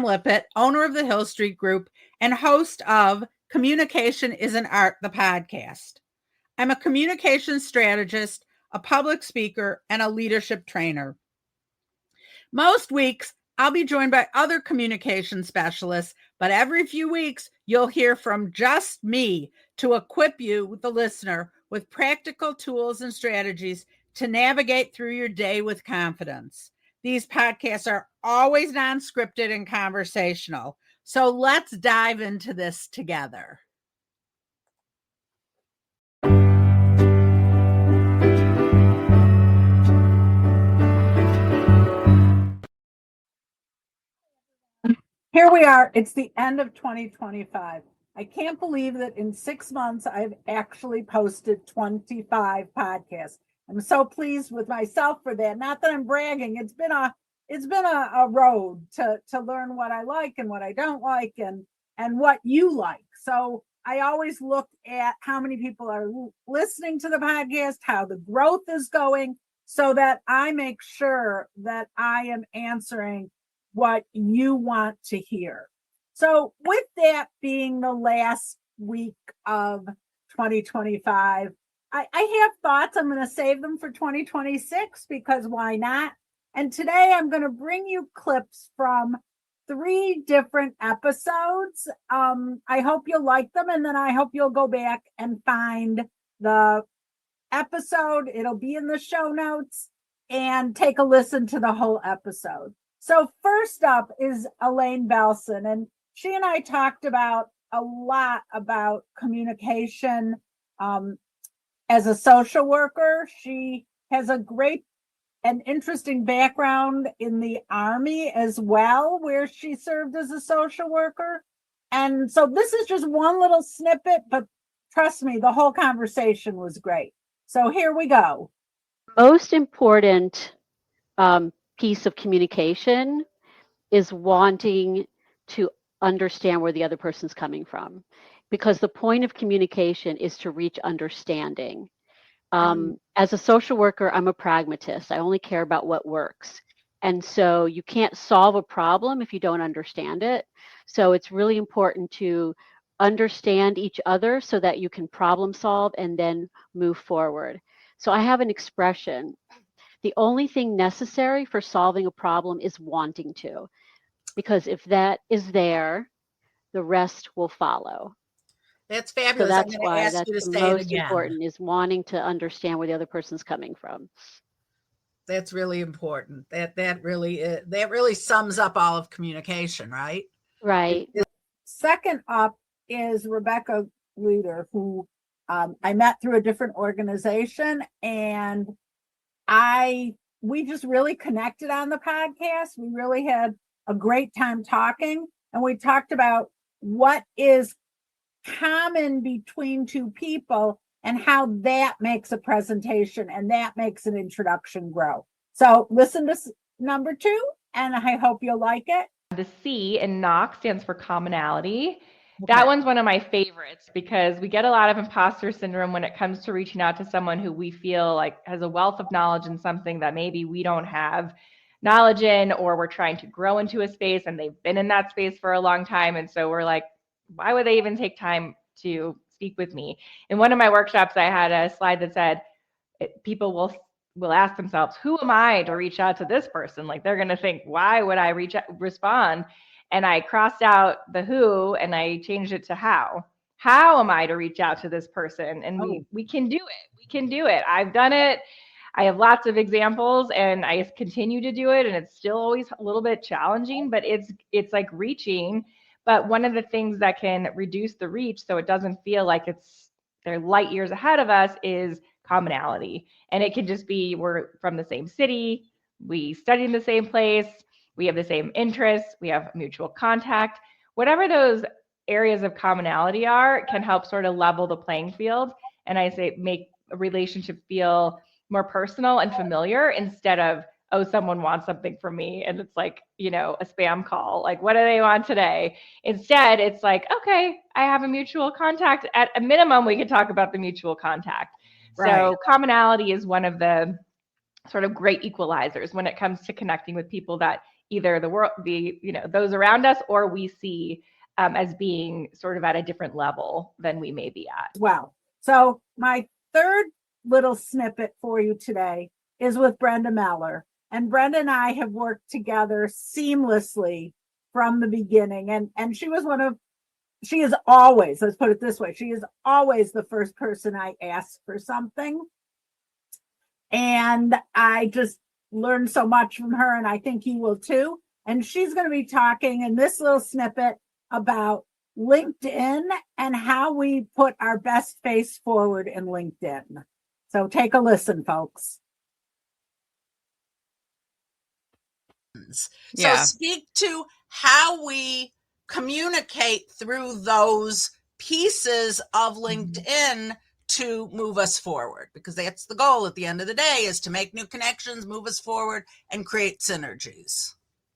Lippitt, owner of the Hill Street Group and host of Communication is an Art, the podcast. I'm a communication strategist, a public speaker, and a leadership trainer. Most weeks, I'll be joined by other communication specialists, but every few weeks, you'll hear from just me to equip you, the listener, with practical tools and strategies to navigate through your day with confidence. These podcasts are always non-scripted and conversational. So let's dive into this together. Here we are. It's the end of 2025. I can't believe that in 6 months, I've actually posted 25 podcasts. I'm so pleased with myself for that. Not that I'm bragging. It's been a road to learn what I like and what I don't like and what you like. So I always look at how many people are listening to the podcast, how the growth is going, so that I make sure that I am answering what you want to hear. So with that being the last week of 2025, I have thoughts. I'm going to save them for 2026 because why not? And today I'm going to bring you clips from 3 different episodes. I hope you'll like them, and then I hope you'll go back and find the episode. It'll be in the show notes, and take a listen to the whole episode. So first up is Elaine Belson, and she and I talked about a lot about communication as a social worker. She has a great and interesting background in the Army as well, where she served as a social worker. And so this is just one little snippet, but trust me, the whole conversation was great. So here we go. Most important piece of communication is wanting to understand where the other person's coming from, because the point of communication is to reach understanding. As a social worker, I'm a pragmatist. I only care about what works. And so you can't solve a problem if you don't understand it. So it's really important to understand each other so that you can problem solve and then move forward. So I have an expression: the only thing necessary for solving a problem is wanting to, because if that is there, the rest will follow. That's fabulous. So that's why that's the most important is wanting to understand where the other person's coming from. That's really important. That really sums up all of communication, right? Right. Second up is Rebecca Leader, who I met through a different organization, and we just really connected on the podcast. We really had a great time talking, and we talked about what is common between 2 people and how that makes a presentation and that makes an introduction grow. So listen to number 2, and I hope you'll like it. The C in knock stands for commonality. Okay. That one's one of my favorites because we get a lot of imposter syndrome when it comes to reaching out to someone who we feel like has a wealth of knowledge in something that maybe we don't have knowledge in, or we're trying to grow into a space and they've been in that space for a long time. And so we're like, why would they even take time to speak with me? In one of my workshops, I had a slide that said, people will ask themselves, who am I to reach out to this person? Like, they're going to think, why would I respond? And I crossed out the who and I changed it to how. How am I to reach out to this person? And we can do it. We can do it. I've done it. I have lots of examples and I continue to do it. And it's still always a little bit challenging, but it's like reaching. But one of the things that can reduce the reach so it doesn't feel like they're light years ahead of us is commonality. And it can just be, we're from the same city, we study in the same place, we have the same interests, we have mutual contact. Whatever those areas of commonality are can help sort of level the playing field. And I say make a relationship feel more personal and familiar instead of, oh, someone wants something from me and it's like, a spam call. Like, what do they want today? Instead, it's like, okay, I have a mutual contact. At a minimum, we could talk about the mutual contact. Right. So commonality is one of the sort of great equalizers when it comes to connecting with people that either the world, those around us, or we see as being sort of at a different level than we may be at. Wow. So my third little snippet for you today is with Brenda Meller. And Brenda and I have worked together seamlessly from the beginning. And she is always, let's put it this way, she is always the first person I ask for something. And I just learned so much from her, and I think you will too. And she's going to be talking in this little snippet about LinkedIn and how we put our best face forward in LinkedIn. So take a listen, folks. So speak to how we communicate through those pieces of LinkedIn to move us forward, because that's the goal at the end of the day, is to make new connections, move us forward, and create synergies.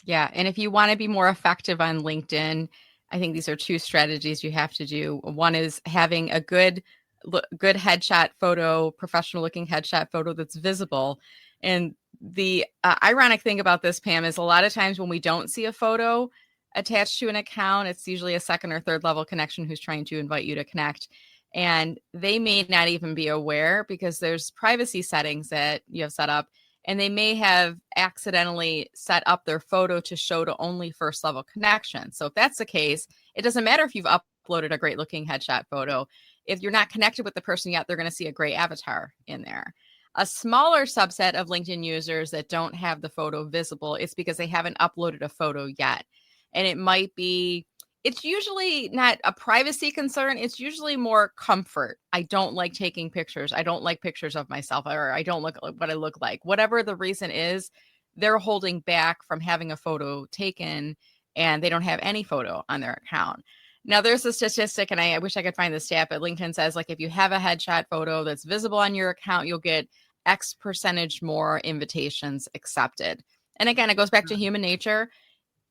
Yeah. And if you want to be more effective on LinkedIn, I think these are two strategies you have to do. One is having a good headshot photo, professional looking headshot photo that's visible. And the ironic thing about this, Pam, is a lot of times when we don't see a photo attached to an account, it's usually a second or third level connection who's trying to invite you to connect. And they may not even be aware, because there's privacy settings that you have set up, and they may have accidentally set up their photo to show to only first level connections. So if that's the case, it doesn't matter if you've uploaded a great looking headshot photo. If you're not connected with the person yet, they're going to see a gray avatar in there. A smaller subset of LinkedIn users that don't have the photo visible, it's because they haven't uploaded a photo yet. And it might be, it's usually not a privacy concern. It's usually more comfort. I don't like taking pictures. I don't like pictures of myself, or I don't look what I look like. Whatever the reason is, they're holding back from having a photo taken, and they don't have any photo on their account. Now, there's a statistic, and I wish I could find the stat, but LinkedIn says, like, if you have a headshot photo that's visible on your account, you'll get X percentage more invitations accepted. And again, it goes back to human nature.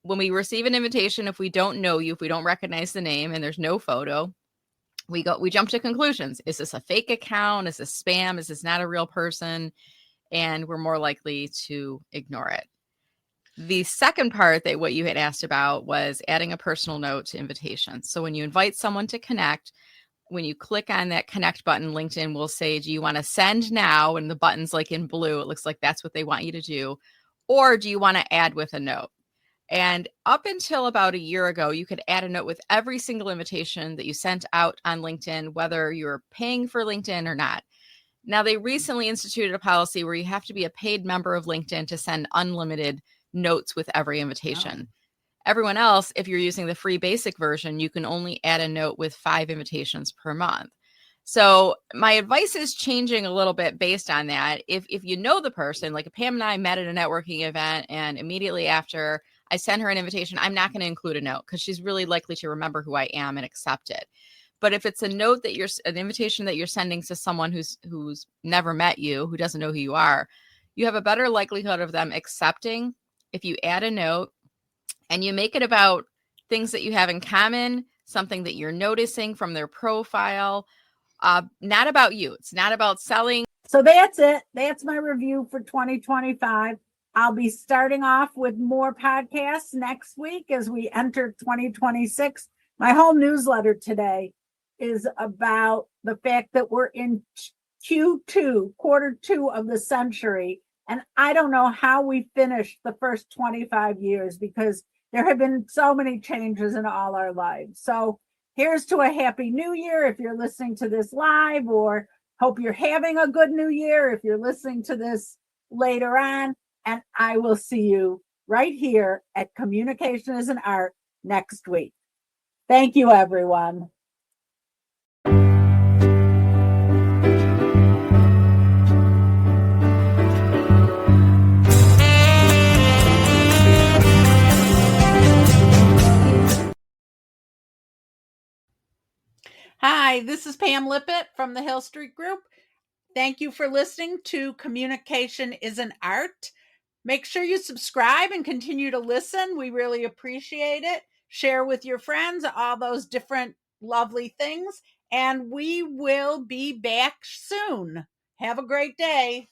When we receive an invitation, if we don't know you, if we don't recognize the name and there's no photo, we jump to conclusions. Is this a fake account? Is this spam? Is this not a real person? And we're more likely to ignore it. The second part that what you had asked about was adding a personal note to invitations. So when you invite someone to connect, when you click on that connect button, LinkedIn will say, do you want to send now? And the button's like in blue. It looks like that's what they want you to do. Or do you want to add with a note? And up until about a year ago, you could add a note with every single invitation that you sent out on LinkedIn, whether you're paying for LinkedIn or not. Now, they recently instituted a policy where you have to be a paid member of LinkedIn to send unlimited notes with every invitation. Wow. Everyone else, if you're using the free basic version, you can only add a note with 5 invitations per month. So my advice is changing a little bit based on that. If you know the person, like Pam and I met at a networking event, and immediately after I send her an invitation, I'm not going to include a note, because she's really likely to remember who I am and accept it. But if it's a note that an invitation that you're sending to someone who's never met you, who doesn't know who you are, you have a better likelihood of them accepting if you add a note and you make it about things that you have in common, something that you're noticing from their profile, not about you. It's not about selling. So that's it. That's my review for 2025. I'll be starting off with more podcasts next week as we enter 2026. My whole newsletter today is about the fact that we're in Q2, quarter 2 of the century. And I don't know how we finished the first 25 years, because there have been so many changes in all our lives. So here's to a happy new year if you're listening to this live, or hope you're having a good new year if you're listening to this later on. And I will see you right here at Communication is an Art next week. Thank you, everyone. Hi, this is Pam Lippitt from the Hill Street Group. Thank you for listening to Communication is an Art. Make sure you subscribe and continue to listen. We really appreciate it. Share with your friends all those different lovely things. And we will be back soon. Have a great day.